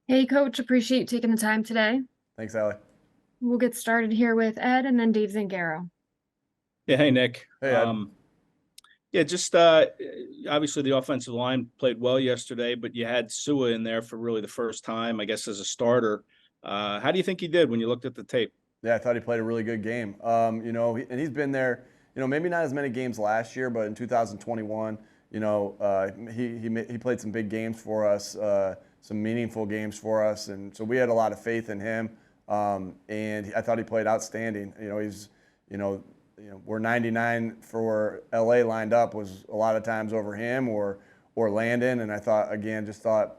Hey, Coach, appreciate you taking the time today. Thanks, Allie. We'll get started here with Ed and then Dave Zangaro. Yeah, hey Nick. Hey, Ed. Yeah, just obviously the offensive line played well yesterday, but you had Sua in there for really the first time, I guess, as a starter. How do you think he did when you looked at the tape? Yeah, I thought he played a really good game. And he's been there. Maybe not as many games last year, but in 2021, he played some big games for us, some meaningful games for us, and so we had a lot of faith in him. And I thought he played outstanding. We're 99 for LA lined up was a lot of times over him or Landon, and I thought again, just thought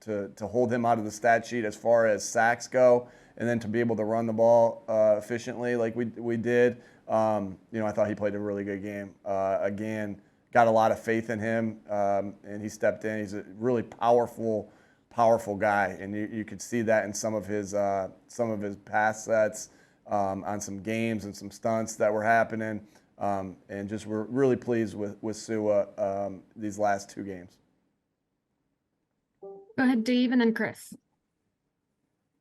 to hold him out of the stat sheet as far as sacks go, and then to be able to run the ball efficiently like we did. I thought he played a really good game. Again, got a lot of faith in him, and he stepped in. He's a really powerful guy, and you could see that in some of his pass sets, on some games and some stunts that were happening. And just we're really pleased with Sua these last two games. Go ahead, Dave, and then Chris.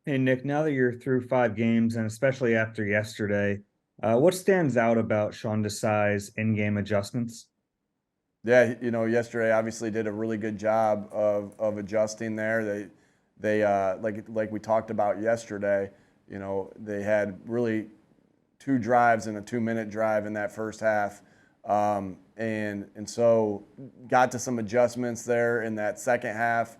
Hey, Nick, now that you're through 5 games, and especially after yesterday, what stands out about Sean Desai's in-game adjustments? Yeah, yesterday obviously did a really good job of adjusting there. They like we talked about yesterday. They had really two drives and a 2-minute drive in that first half, and so got to some adjustments there in that second half,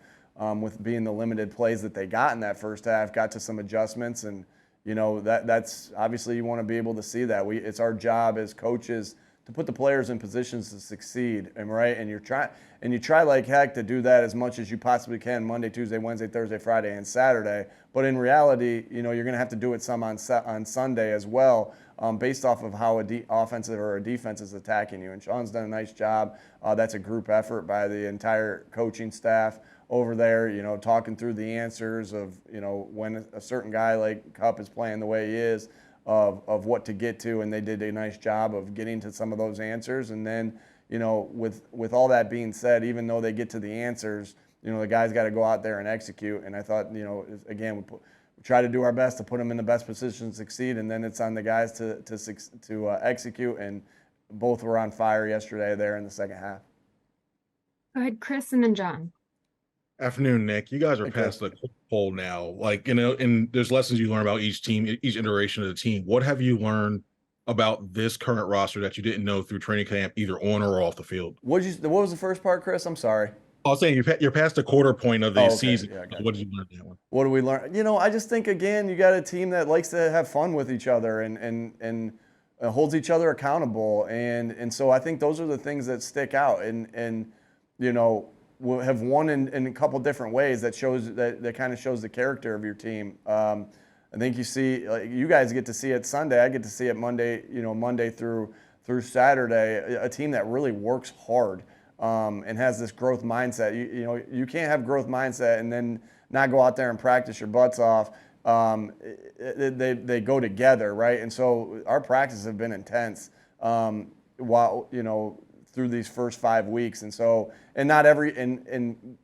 with being the limited plays that they got in that first half. Got to some adjustments, and that's obviously you want to be able to see that. It's our job as coaches to put the players in positions to succeed, and right, and you try like heck to do that as much as you possibly can Monday, Tuesday, Wednesday, Thursday, Friday, and Saturday. But in reality, you're going to have to do it some on Sunday as well, based off of how offensive or a defense is attacking you. And Sean's done a nice job. That's a group effort by the entire coaching staff over there. Talking through the answers of when a certain guy like Cup is playing the way he is, of what to get to, and they did a nice job of getting to some of those answers. And then, with all that being said, even though they get to the answers, the guys got to go out there and execute. And I thought, again, we try to do our best to put them in the best position to succeed, and then it's on the guys to execute. And both were on fire yesterday there in the second half. Go ahead, Chris, and then John. Afternoon, Nick. You guys are Hey, past Chris. the poll now. And there's lessons you learn about each team, each iteration of the team. What have you learned about this current roster that you didn't know through training camp, either on or off the field? What was the first part, Chris? I'm sorry. I was saying you're past the quarter point of the Oh, okay. season. Yeah, gotcha. What did you learn in that one? What do we learn? I just think again, you got a team that likes to have fun with each other and holds each other accountable, and so I think those are the things that stick out, and will have won in a couple different ways that kind of shows the character of your team. I think you see, like, you guys get to see it Sunday. I get to see it Monday. Monday through Saturday. A team that really works hard, and has this growth mindset. You can't have growth mindset and then not go out there and practice your butts off. They go together, right? And so our practices have been intense, while through these first 5 weeks, and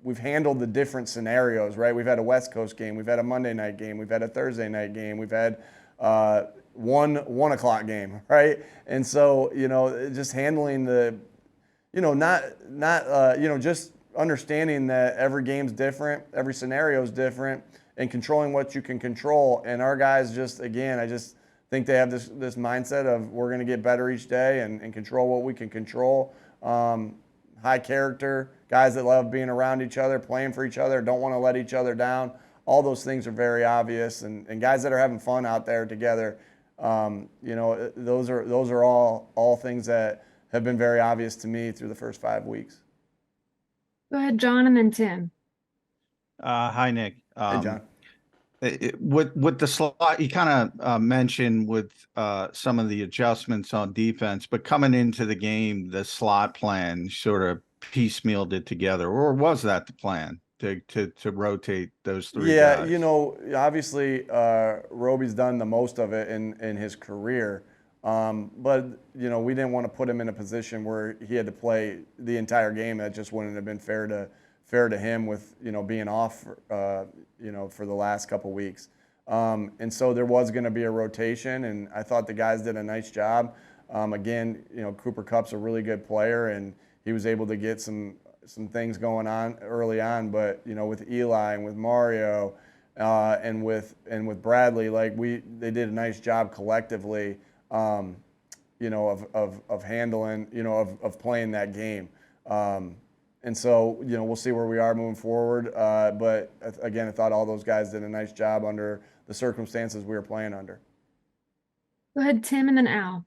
we've handled the different scenarios, right? We've had a West Coast game, we've had a Monday night game, we've had a Thursday night game, we've had 1 o'clock game, right? And so just handling the just understanding that every game's different, every scenario is different, and controlling what you can control. And our guys I just think they have this mindset of we're going to get better each day and control what we can control. High character, guys that love being around each other, playing for each other, don't want to let each other down. All those things are very obvious, and guys that are having fun out there together. Those are all things that have been very obvious to me through the first 5 weeks. Go ahead, John, and then Tim. Hi, Nick. Hey, John. With the slot, you kind of mentioned with some of the adjustments on defense, but coming into the game, the slot plan sort of piecemealed it together, or was that the plan to rotate those three guys? Obviously, Roby's done the most of it in his career, but we didn't want to put him in a position where he had to play the entire game. That just wouldn't have been fair fair to him with, being off, for the last couple weeks. And so there was going to be a rotation, and I thought the guys did a nice job. Again, Cooper Kupp's a really good player, and he was able to get some things going on early on. But with Eli and with Mario and with Bradley, they did a nice job collectively, of handling, of playing that game. And so, we'll see where we are moving forward. But again, I thought all those guys did a nice job under the circumstances we were playing under. Go ahead, Tim, and then Al.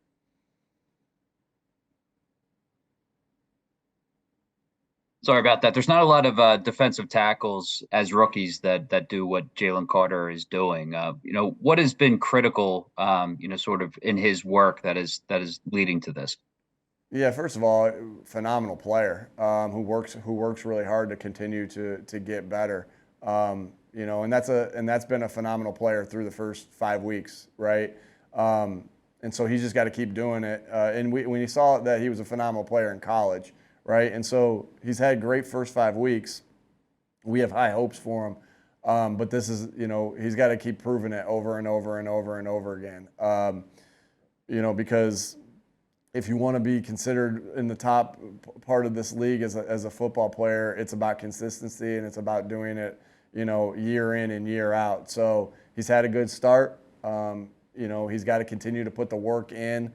Sorry about that. There's not a lot of defensive tackles as rookies that do what Jalen Carter is doing. What has been critical, sort of in his work that is leading to this? Yeah, first of all, phenomenal player who works really hard to continue to get better. And that's been a phenomenal player through the first 5 weeks, right? And so he's just got to keep doing it. And when you saw that he was a phenomenal player in college, right? And so he's had great first 5 weeks. We have high hopes for him, but this is, he's got to keep proving it over and over and over and over again. Because if you want to be considered in the top part of this league as a football player, it's about consistency and it's about doing it, year in and year out. So he's had a good start. He's got to continue to put the work in.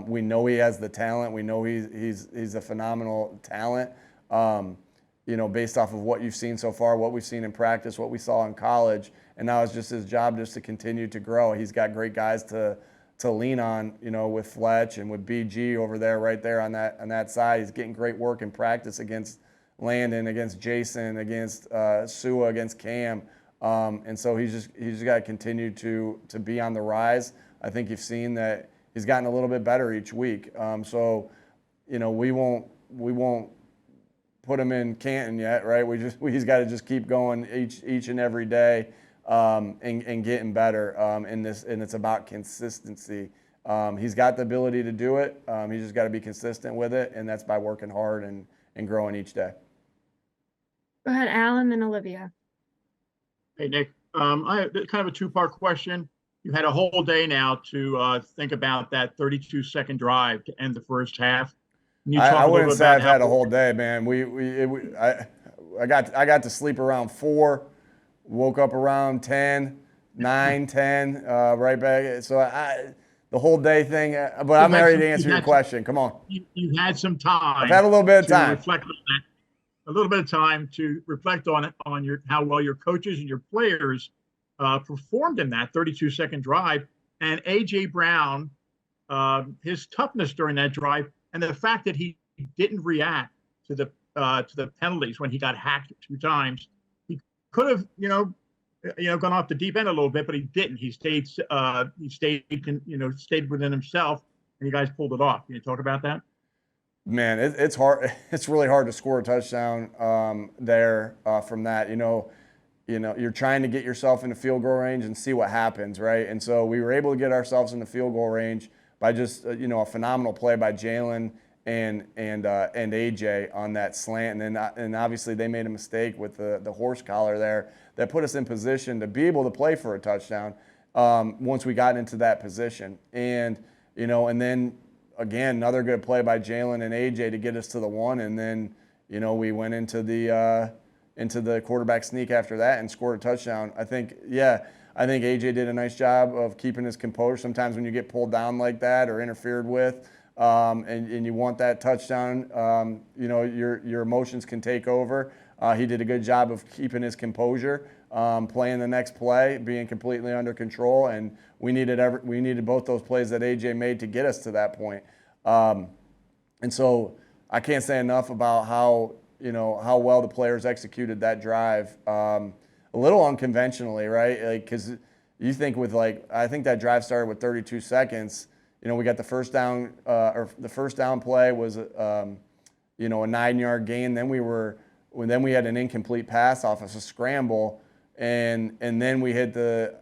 We know he has the talent. We know he's a phenomenal talent. Based off of what you've seen so far, what we've seen in practice, what we saw in college, and now it's just his job just to continue to grow. He's got great guys to lean on, with Fletch and with BG over there, right there on that side. He's getting great work in practice against Landon, against Jason, against Sua, against Cam. And so he's just got to continue to be on the rise. I think you've seen that he's gotten a little bit better each week. We won't put him in Canton yet, right? He's got to just keep going each and every day. And getting better in this, and it's about consistency. He's got the ability to do it. He's just got to be consistent with it, and that's by working hard and growing each day. Go ahead, Al, and then Olivia. Hey, Nick. I have kind of a two-part question. You had a whole day now to think about that 32-second drive to end the first half. I wouldn't say I've had a whole day, man. I got to sleep around 4. Woke up around 10, 9, 10, right back. So the whole day thing, but I'm ready to answer your question. Come on. You had some time. I've had a little bit of time. Reflect on that. A little bit of time to reflect on it, on how well your coaches and your players performed in that 32-second drive. And A.J. Brown, his toughness during that drive, and the fact that he didn't react to the penalties when he got hacked 2 times. Could have, gone off the deep end a little bit, but he didn't. He stayed within himself, and you guys pulled it off. Can you talk about that? Man, it's hard. It's really hard to score a touchdown there from that. You're trying to get yourself in the field goal range and see what happens, right? And so we were able to get ourselves in the field goal range by just a phenomenal play by Jalen and AJ on that slant, and obviously they made a mistake with the horse collar there that put us in position to be able to play for a touchdown once we got into that position. And then again another good play by Jalen and AJ to get us to the 1, and then we went into the quarterback sneak after that and scored a touchdown. I think AJ did a nice job of keeping his composure. Sometimes when you get pulled down like that or interfered with, and you want that touchdown, your emotions can take over. He did a good job of keeping his composure, playing the next play, being completely under control, and we needed both those plays that AJ made to get us to that point. And so I can't say enough about how well the players executed that drive. A little unconventionally, right? Because you think I think that drive started with 32 seconds. We got the first down, or the first down play was, a 9-yard gain. Then we had an incomplete pass off of a scramble, and then we hit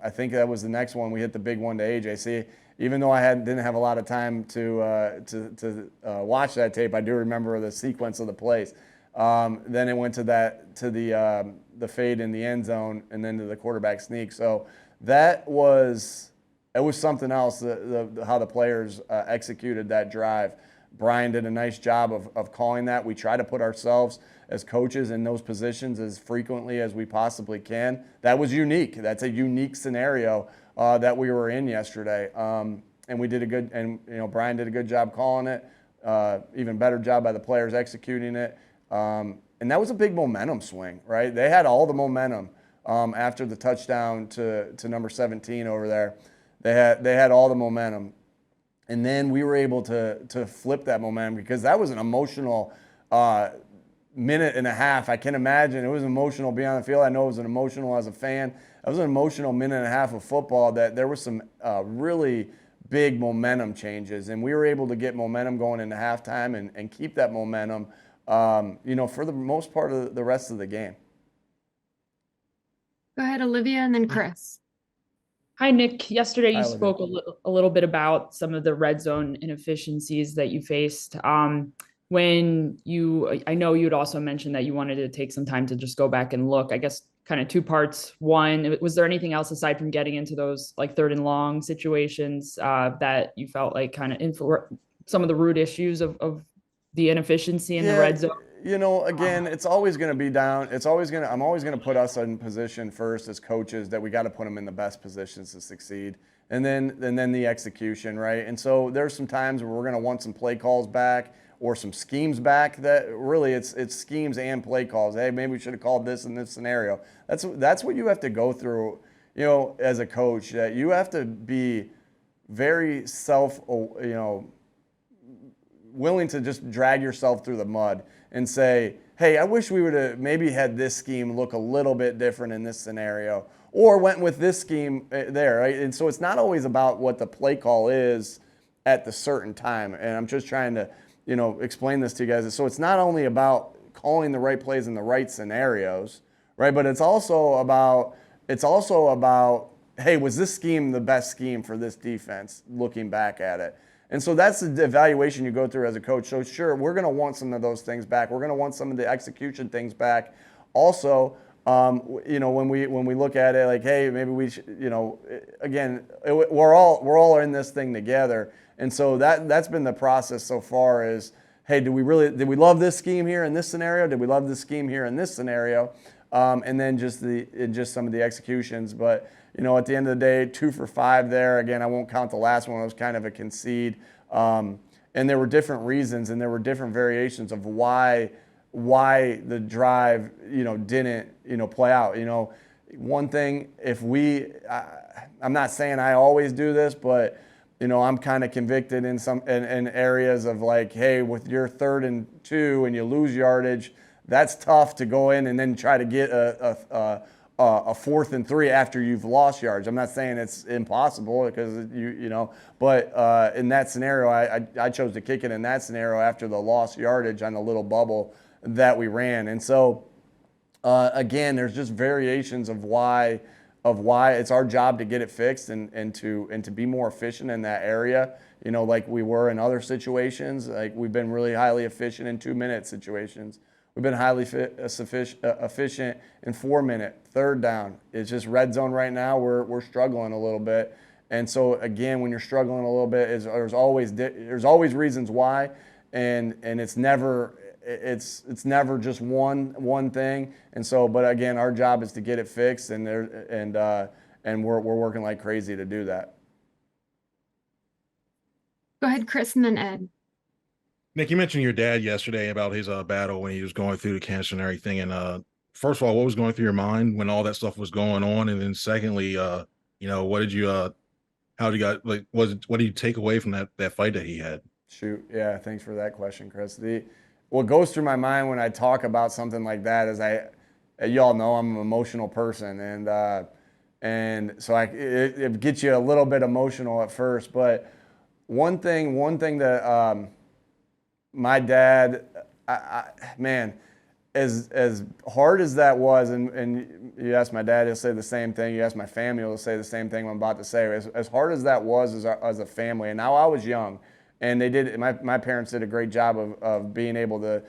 I think that was the next one. We hit the big one to AJ. See, even though I didn't have a lot of time to watch that tape, I do remember the sequence of the plays. Then it went to the fade in the end zone, and then to the quarterback sneak. So it was something else. How the players executed that drive. Brian did a nice job of calling that. We try to put ourselves as coaches in those positions as frequently as we possibly can. That was unique. That's a unique scenario that we were in yesterday. And we did Brian did a good job calling it. Even better job by the players executing it. And that was a big momentum swing, right? They had all the momentum after the touchdown to number 17 over there. They had all the momentum. And then we were able to flip that momentum, because that was an emotional minute and a half. I can imagine it was emotional being on the field. I know it was an emotional as a fan. It was an emotional minute and a half of football that there was some really big momentum changes. And we were able to get momentum going into halftime and keep that momentum, for the most part of the rest of the game. Go ahead, Olivia, and then Chris. Hi, Nick. Yesterday you Hi, Olivia. spoke a little bit about some of the red zone inefficiencies that you faced. I know you'd also mentioned that you wanted to take some time to just go back and look. I guess kind of two parts. One, was there anything else aside from getting into those like 3rd and long situations that you felt like kind of some of the root issues of the inefficiency in the red zone? Again, it's always going to be down. I'm always going to put us in position first as coaches that we got to put them in the best positions to succeed. And then the execution, right? And so there's some times where we're going to want some play calls back or some schemes back that really it's schemes and play calls. Hey, maybe we should have called this in this scenario. That's what you have to go through, as a coach, that you have to be very willing to just drag yourself through the mud and say, hey, I wish we would have maybe had this scheme look a little bit different in this scenario, or went with this scheme there, right? And so it's not always about what the play call is at the certain time. And I'm just trying to, explain this to you guys. So it's not only about calling the right plays in the right scenarios, right? But it's also about, hey, was this scheme the best scheme for this defense looking back at it? And so that's the evaluation you go through as a coach. So sure, we're going to want some of those things back. We're going to want some of the execution things back. Also, when we look at it, like, hey, maybe we should, again, we're all in this thing together. And so that's been the process so far is, hey, did we love this scheme here in this scenario? Did we love this scheme here in this scenario? And then just some of the executions. But at the end of the day, 2 for 5 there. Again, I won't count the last one. It was kind of a concede. And there were different reasons and there were different variations of why the drive, didn't, play out. One thing, I'm not saying I always do this, but, I'm kind of convicted in in areas of like, hey, with your 3rd and 2 and you lose yardage, that's tough to go in and then try to get a 4th and 3 after you've lost yards. I'm not saying it's impossible because but in that scenario, I chose to kick it in that scenario after the lost yardage on the little bubble that we ran. And so again, there's just variations of why it's our job to get it fixed and to be more efficient in that area. Like we were in other situations. Like we've been really highly efficient in 2-minute situations. We've been highly efficient in 4-minute, 3rd down. It's just red zone right now. We're struggling a little bit, and so again, when you're struggling a little bit, there's always reasons why, and it's never just one thing. And so, but again, our job is to get it fixed, and we're working like crazy to do that. Go ahead, Chris, and then Ed. Nick, you mentioned your dad yesterday about his battle when he was going through the cancer and everything. And first of all, what was going through your mind when all that stuff was going on? And then secondly, what did you what did you take away from that fight that he had? Shoot, yeah, thanks for that question, Chris. What goes through my mind when I talk about something like that is you all know I'm an emotional person, and so it gets you a little bit emotional at first. But one thing that my dad, man, as hard as that was, and you ask my dad, he'll say the same thing. You ask my family, he'll say the same thing I'm about to say. As hard as that was as a family, and now I was young, and they did. My parents did a great job of being able to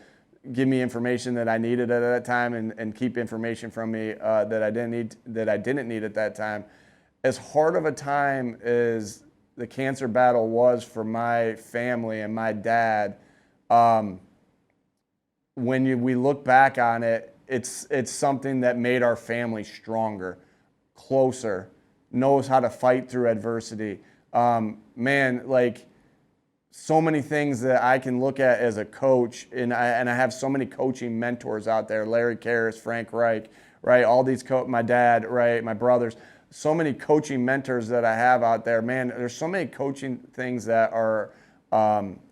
give me information that I needed at that time and keep information from me that I didn't need at that time. As hard of a time as the cancer battle was for my family and my dad, when we look back on it, it's something that made our family stronger, closer, knows how to fight through adversity. Man, like, so many things that I can look at as a coach, and I have so many coaching mentors out there, Larry Karras, Frank Reich, right? All these, my dad, right? My brothers, so many coaching mentors that I have out there. Man, there's so many coaching things that are,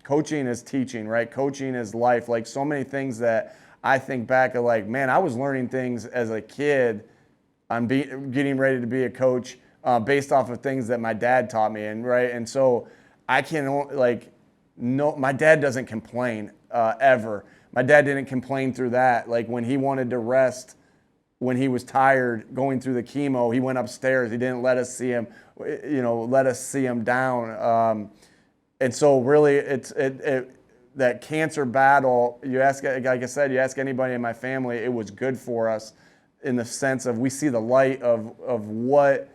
coaching is teaching, right? Coaching is life. Like, so many things that I think back of, like, man, I was learning things as a kid. I'm getting ready to be a coach based off of things that my dad taught me, and right? And so I can, like, no, my dad doesn't complain ever. My dad didn't complain through that. Like, when he wanted to rest, when he was tired going through the chemo, he went upstairs. He didn't let us see him, let us see him down. And so really that cancer battle, you ask, like I said, you ask anybody in my family, it was good for us in the sense of we see the light of what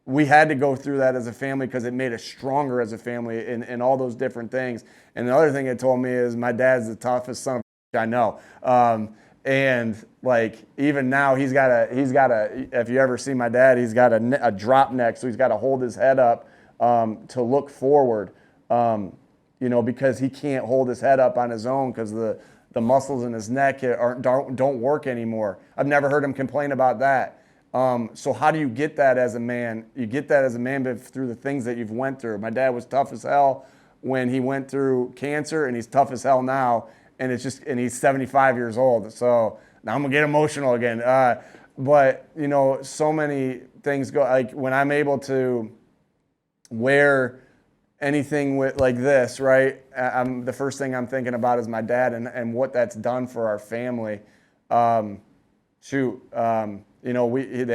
we had to go through that as a family because it made us stronger as a family in all those different things. And the other thing it told me is my dad's the toughest son of a I know. And like, even now he's got a, if you ever see my dad, he's got a drop neck. So he's got to hold his head up to look forward, because he can't hold his head up on his own because the muscles in his neck don't work anymore. I've never heard him complain about that. So how do you get that as a man? You get that as a man through the things that you've went through. My dad was tough as hell when he went through cancer, and he's tough as hell now. And he's 75 years old. So now I'm gonna get emotional again. But so many things go, like when I'm able to wear anything with like this, right? The first thing I'm thinking about is my dad and what that's done for our family. They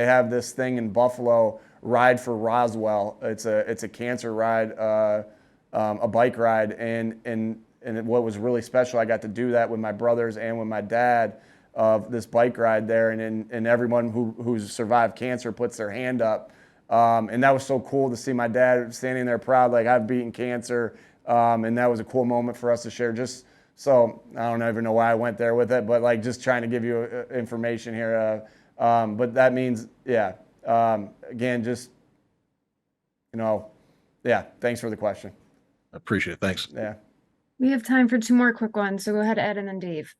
have this thing in Buffalo, Ride for Roswell. It's a cancer ride, a bike ride, and what was really special, I got to do that with my brothers and with my dad of this bike ride there, and everyone who's survived cancer puts their hand up, and that was so cool to see my dad standing there proud, like I've beaten cancer, and that was a cool moment for us to share. Just so I don't even know why I went there with it, but like just trying to give you information here. But that means, again, just, thanks for the question. I appreciate it. Thanks. Yeah. We have time for two more quick ones. So go ahead, Ed, and then Dave.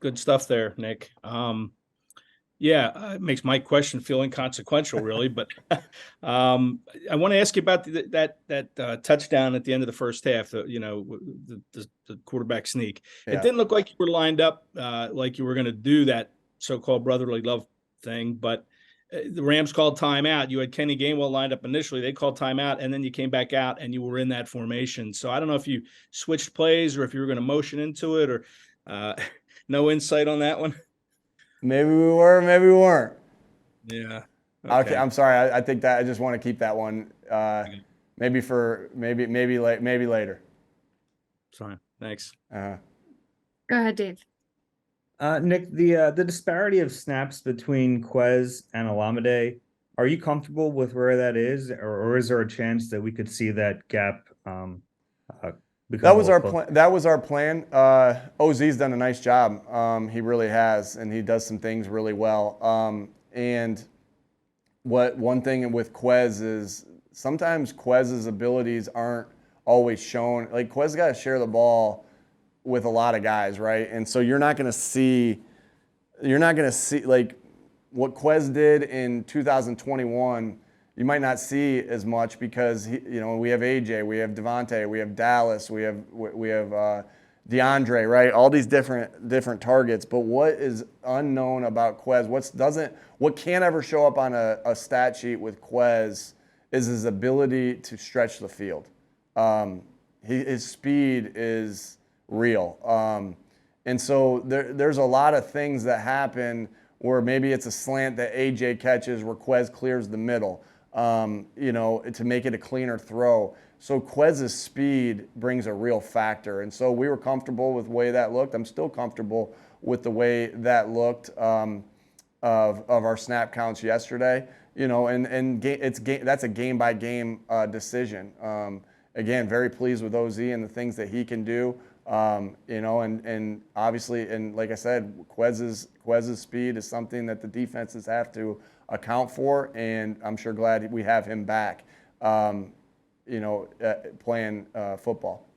Good stuff there, Nick. It makes my question feel inconsequential, really. But I want to ask you about that touchdown at the end of the first half. The quarterback sneak. Yeah. It didn't look like you were lined up like you were going to do that so-called brotherly love thing, but the Rams called timeout. You had Kenny Gainwell lined up initially. They called timeout, and then you came back out and you were in that formation. So I don't know if you switched plays or if you were going to motion into it, or no insight on that one. Maybe we were, maybe we weren't. Yeah. Okay. I'm sorry. I think that I just want to keep that one. Maybe later. Fine. Thanks. Go ahead, Dave. Nick, the disparity of snaps between Quez and Alameda, are you comfortable with where that is, or is there a chance that we could see that gap That was our plan. That was our plan. OZ's done a nice job. He really has, and he does some things really well. And one thing with Quez is sometimes Quez's abilities aren't always shown. Like, Quez got to share the ball with a lot of guys, right? And so you're not going to see like what Quez did in 2021. You might not see as much because we have AJ, we have Devontae, we have Dallas, we have DeAndre, right? All these different targets. But what is unknown about Quez, what can't ever show up on a stat sheet with Quez is his ability to stretch the field. His speed is real. And so there's a lot of things that happen where maybe it's a slant that AJ catches where Quez clears the middle. to make it a cleaner throw. So Quez's speed brings a real factor. And so we were comfortable with the way that looked. I'm still comfortable with the way that looked of our snap counts yesterday. That's a game by game decision. Again, very pleased with OZ and the things that he can do. And obviously, and like I said, Quez's speed is something that the defenses have to account for, and I'm sure glad we have him back, playing football.